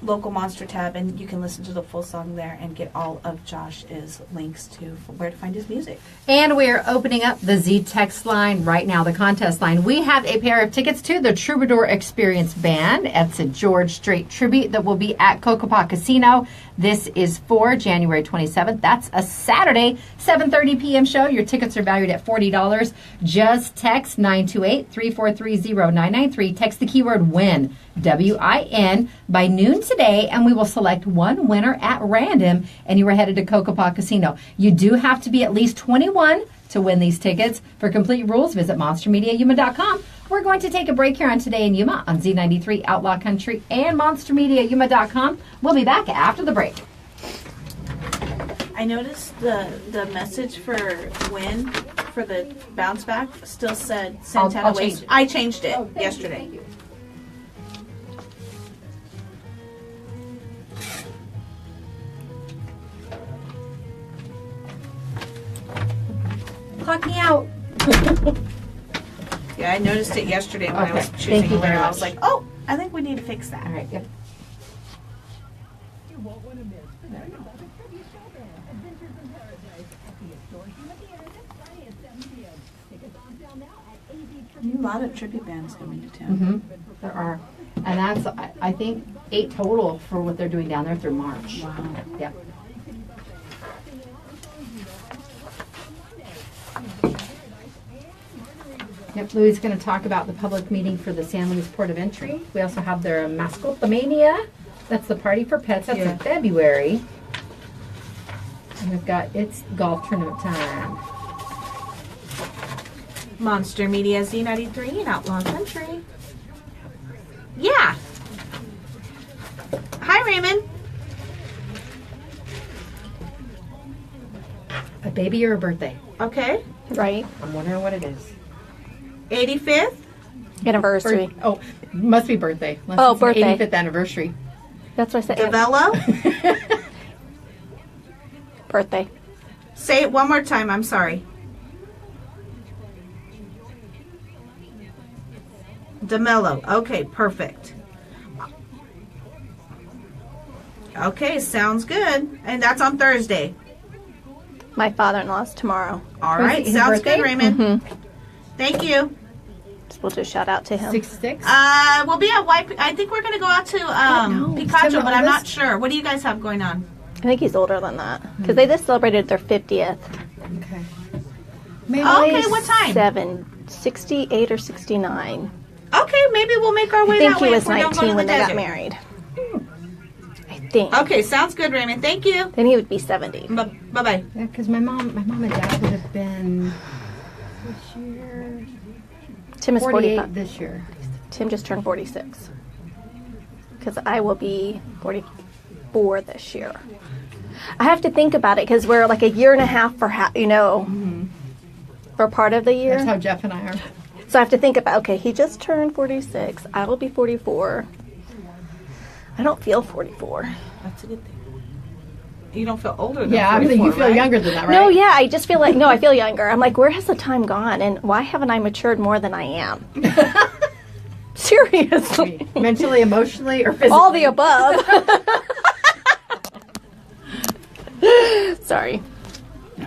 local monster tab, and you can listen to the full song there and get all of Josh's links to where to find his music.
And we are opening up the Z text line right now, the contest line. We have a pair of tickets to the Troubadour Experience Band. It's a George Strait tribute that will be at Cocopah Casino. This is for January 27th. That's a Saturday, 7:30 p.m. show. Your tickets are valued at $40. Just text 928-343-0993. Text the keyword WIN, W-I-N, by noon today, and we will select one winner at random, and you are headed to Cocopah Casino. You do have to be at least 21 to win these tickets. For complete rules, visit monstermediahuman.com. We're going to take a break here on Today in Yuma on Z93 Outlaw Country and monstermediahuman.com. We'll be back after the break.
I noticed the message for win for the bounce back still said Santana
I'll change
Waste.
it.
I changed it yesterday.
Clock me out.
Yeah, I noticed it yesterday when I was
Thank
choosing
you
a winner.
very
I was
much.
like, oh, I think we need to fix that.
All right, yep.
A lot of tribute bands coming to town.
There are. And that's, I think, 8 total for what they're doing down there through March.
Wow.
Yep. Yep, Louis is going to talk about the public meeting for the San Luis Port of Entry. We also have their Mascotomania. That's the party for pets. That's in February. And we've got It's Golf Tournament Time.
Monster Media Z93 in Outlaw Country. Yeah. Hi, Raymond.
A baby or a birthday?
Okay.
Right.
I'm wondering what it is.
85th.
Anniversary.
Oh, must be birthday.
Oh, birthday.
85th anniversary.
That's what I said.
Devello.
Birthday.
Say it one more time. I'm sorry. DeMello. Okay, perfect. Okay, sounds good. And that's on Thursday.
My father-in-law's tomorrow.
All right,
his
sounds
birthday?
good, Raymond. Thank you.
So we'll just shout out to him.
66?
We'll be at White. I think we're going to go out to Picacho, but I'm not sure. What do you guys have going on?
I think he's older than that because they just celebrated their 50th.
Okay.
Okay, what time?
68 or 69.
Okay, maybe we'll make our way
I think
that
he
way
was
if we don't go
19
to
when
the
they got
desert.
married. I think.
Okay, sounds good, Raymond. Thank you.
Then he would be 70.
Bye-bye.
Yeah, because my mom and dad would have been this year.
Tim is
48
45.
this year.
Tim just turned 46. Because I will be 44 this year. I have to think about it because we're like a year and a half for for part of the year.
That's how Jeff and I are.
So I have to think about, okay, he just turned 46. I will be 44. I don't feel 44.
That's a good thing. You don't feel older than
Yeah,
44,
you feel
right?
younger than that, right?
No, yeah, I just feel like, no, I feel younger. I'm like, where has the time gone? And why haven't I matured more than I am? Seriously.
Mentally, emotionally, or physically?
All the above. Sorry. Do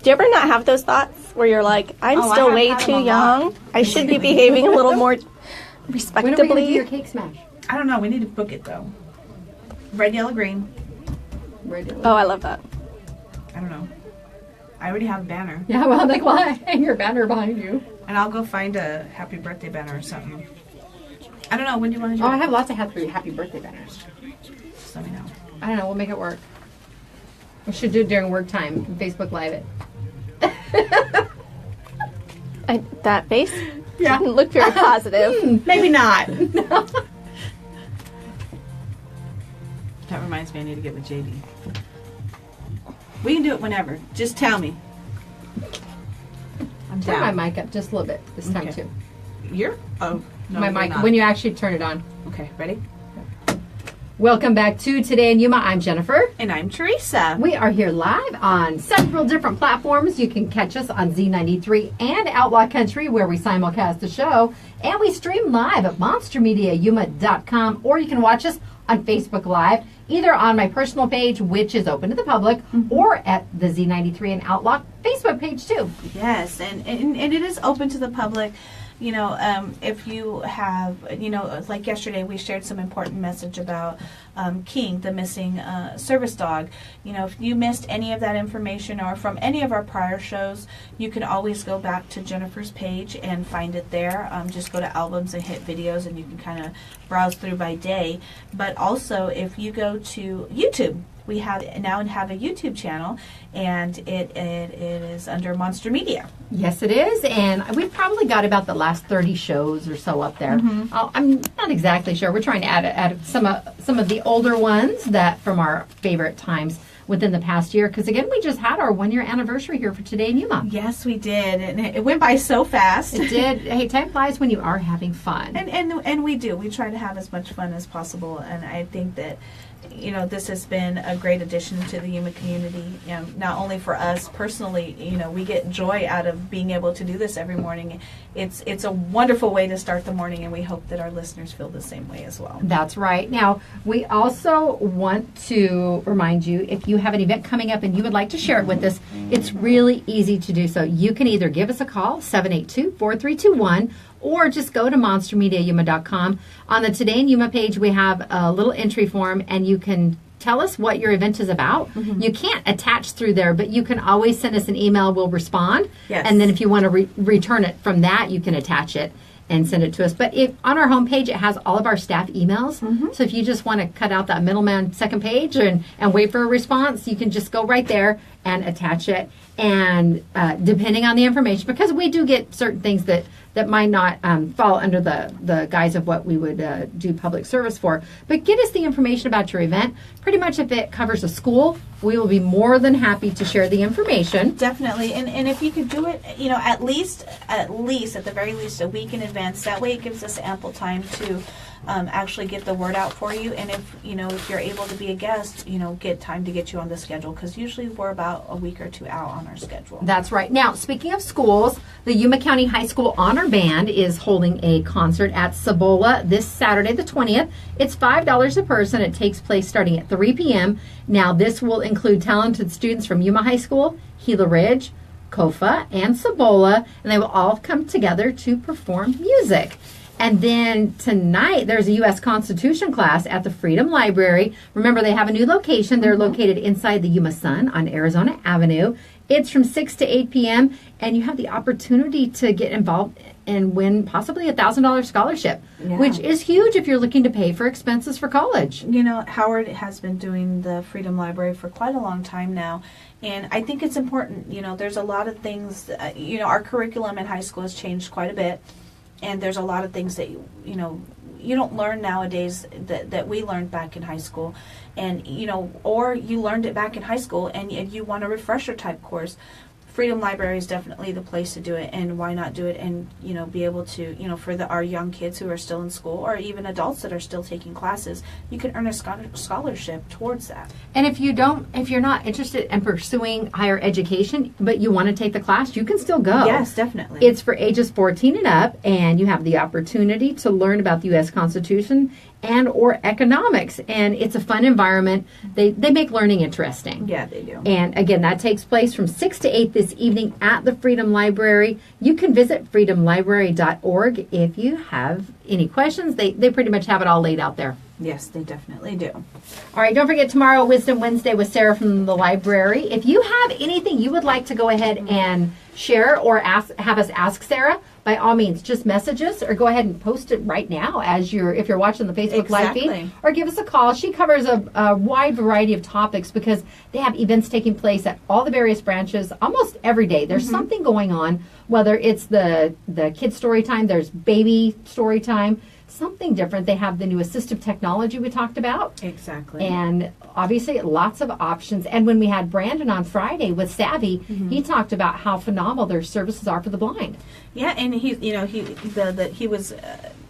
you ever not have those thoughts where you're like, I'm
Oh, I
still
have
way
had them
too
a lot.
young? I should be behaving a little more
When are we going to do
respectably.
your cake smash?
I don't know. We need to book it though. Red, yellow, green.
Oh, I love that.
I don't know. I already have a banner,
Yeah, well, like, why hang your banner behind you?
and I'll go find a happy birthday banner or something. I don't know. When do you want to do
Oh, I
it?
have lots of happy birthday banners.
Just let me know.
I don't know. We'll make it work. We should do it during work time. Facebook Live it.
That face
Yeah.
didn't look very positive.
Maybe not. That reminds me, I need to get with JD. We can do it whenever. Just tell me. I'm
Turn
down.
my mic up just a little bit this time,
Okay.
too.
You're? Oh, no,
My
you're
mic,
not.
when you actually turn it on.
Okay, ready?
Welcome back to Today in Yuma. I'm Jennifer.
And I'm Teresa.
We are here live on several different platforms. You can catch us on Z93 and Outlaw Country, where we simulcast the show. And we stream live at monstermediayuma.com, or you can watch us on Facebook Live, either on my personal page, which is open to the public, or at the Z93 and Outlaw Facebook page, too.
Yes, and it is open to the public. You know, if you have, you know, like yesterday we shared some important message about King, the missing service dog. You know, if you missed any of that information or from any of our prior shows, you can always go back to Jennifer's page and find it there. Just go to albums and hit videos, and you can kind of browse through by day. But also, if you go to YouTube, we have a YouTube channel, and it is under Monster Media.
Yes, it is, and we've probably got about the last 30 shows or so up there. I'm not exactly sure. We're trying to add some of the older ones that from our favorite times within the past year. Because again, we just had our 1-year anniversary here for Today in Yuma.
Yes, we did, and it went by so fast.
It did. Hey, time flies when you are having fun.
And we do. We try to have as much fun as possible, and I think that, you know, this has been a great addition to the Yuma community. You know, not only for us personally, you know, we get joy out of being able to do this every morning. It's a wonderful way to start the morning, and we hope that our listeners feel the same way as well.
That's right. Now, we also want to remind you, if you have an event coming up and you would like to share it with us, it's really easy to do so. You can either give us a call, 782-4321, or just go to monstermediayuma.com. On the Today in Yuma page, we have a little entry form, and you can tell us what your event is about. You can't attach through there, but you can always send us an email. We'll respond.
Yes.
And then if you want to return it from that, you can attach it and send it to us. But on our homepage, it has all of our staff emails. So if you just want to cut out that middleman second page and wait for a response, you can just go right there and attach it. And depending on the information, because we do get certain things that might not fall under the guise of what we would do public service for. But get us the information about your event. Pretty much if it covers a school, we will be more than happy to share the information.
Definitely, and if you could do it, you know, at least at the very least a week in advance. That way, it gives us ample time to actually get the word out for you. And if you're able to be a guest, you know, get time to get you on the schedule, because usually we're about a week or two out on our schedule.
That's right. Now, speaking of schools, the Yuma County High School Honor Band is holding a concert at Cibola this Saturday, the 20th. It's $5 a person. It takes place starting at 3 p.m. Now, this will include talented students from Yuma High School, Gila Ridge, Kofa, and Cibola, and they will all come together to perform music. And then tonight, there's a U.S. Constitution class at the Freedom Library. Remember, they have a new location. They're located inside the Yuma Sun on Arizona Avenue. It's from 6 to 8 p.m., and you have the opportunity to get involved and win possibly $1,000 scholarship,
Yeah.
which is huge if you're looking to pay for expenses for college.
You know, Howard has been doing the Freedom Library for quite a long time now, and I think it's important. You know, there's a lot of things, you know, our curriculum in high school has changed quite a bit, and there's a lot of things that, you know, you don't learn nowadays that we learned back in high school. And, you know, or you learned it back in high school and you want a refresher type course. Freedom Library is definitely the place to do it, and why not do it and, you know, be able to, you know, for our young kids who are still in school, or even adults that are still taking classes, you can earn a scholarship towards that.
And if you're not interested in pursuing higher education, but you want to take the class, you can still go.
Yes, definitely.
It's for ages 14 and up, and you have the opportunity to learn about the U.S. Constitution and or economics, and it's a fun environment. They make learning interesting.
Yeah, they do.
And again, that takes place from 6 to 8 this evening at the Freedom Library. You can visit freedomlibrary.org if you have any questions. They pretty much have it all laid out there.
Yes, they definitely do.
All right, don't forget tomorrow, Wisdom Wednesday with Sarah from the library. If you have anything you would like to go ahead and share or have us ask Sarah, by all means, just message us or go ahead and post it right now if you're watching the Facebook live feed,
Exactly.
or give us a call. She covers a wide variety of topics because they have events taking place at all the various branches almost every day. There's something going on, whether it's the kids story time, there's baby story time, something different. They have the new assistive technology we talked about.
Exactly.
And obviously lots of options. And when we had Brandon on Friday with Savvy, he talked about how phenomenal their services are for the blind.
Yeah, and he was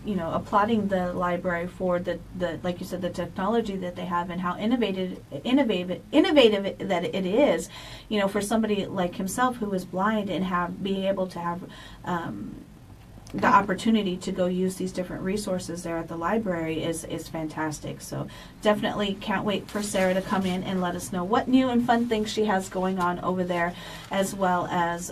applauding the library for the like you said, the technology that they have and how innovative that it is. You know, for somebody like himself who is blind and being able to have the opportunity to go use these different resources there at the library is fantastic. So definitely can't wait for Sarah to come in and let us know what new and fun things she has going on over there, as well as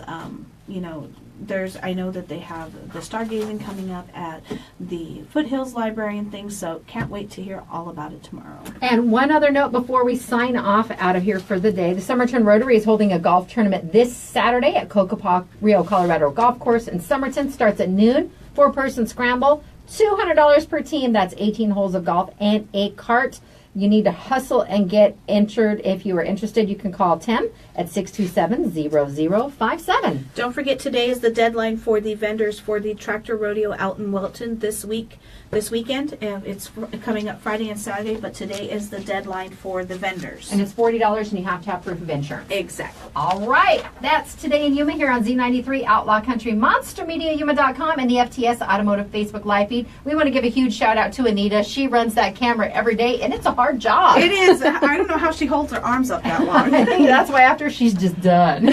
I know that they have the stargazing coming up at the Foothills Library and things, so can't wait to hear all about it tomorrow.
And one other note before we sign off out of here for the day, the Somerton Rotary is holding a golf tournament this Saturday at Cocopa Rio Colorado Golf Course in Somerton. Starts at noon, 4-person scramble, $200 per team. That's 18 holes of golf and a cart. You need to hustle and get entered. If you are interested, you can call Tim at 627-0057.
Don't forget, today is the deadline for the vendors for the Tractor Rodeo out in Welton this weekend. It's coming up Friday and Saturday, but today is the deadline for the vendors.
And it's $40 and you have to have proof of insurance.
Exactly.
All right. That's Today in Yuma here on Z93 Outlaw Country, MonsterMediaYuma.com, and the FTS Automotive Facebook live feed. We want to give a huge shout out to Anita. She runs that camera every day, and it's a hard job.
It is. I don't know how she holds her arms up that long.
I think that's why after she's just done.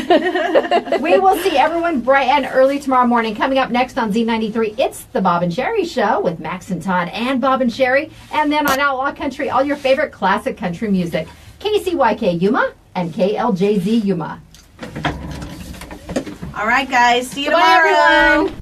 We will see everyone bright and early tomorrow morning. Coming up next on Z93, it's the Bob and Sherry Show with Max and Todd and Bob and Sherry. And then on Outlaw Country, all your favorite classic country music. KCYK Yuma and KLJZ Yuma.
All right, guys. See you
Goodbye,
tomorrow.
everyone.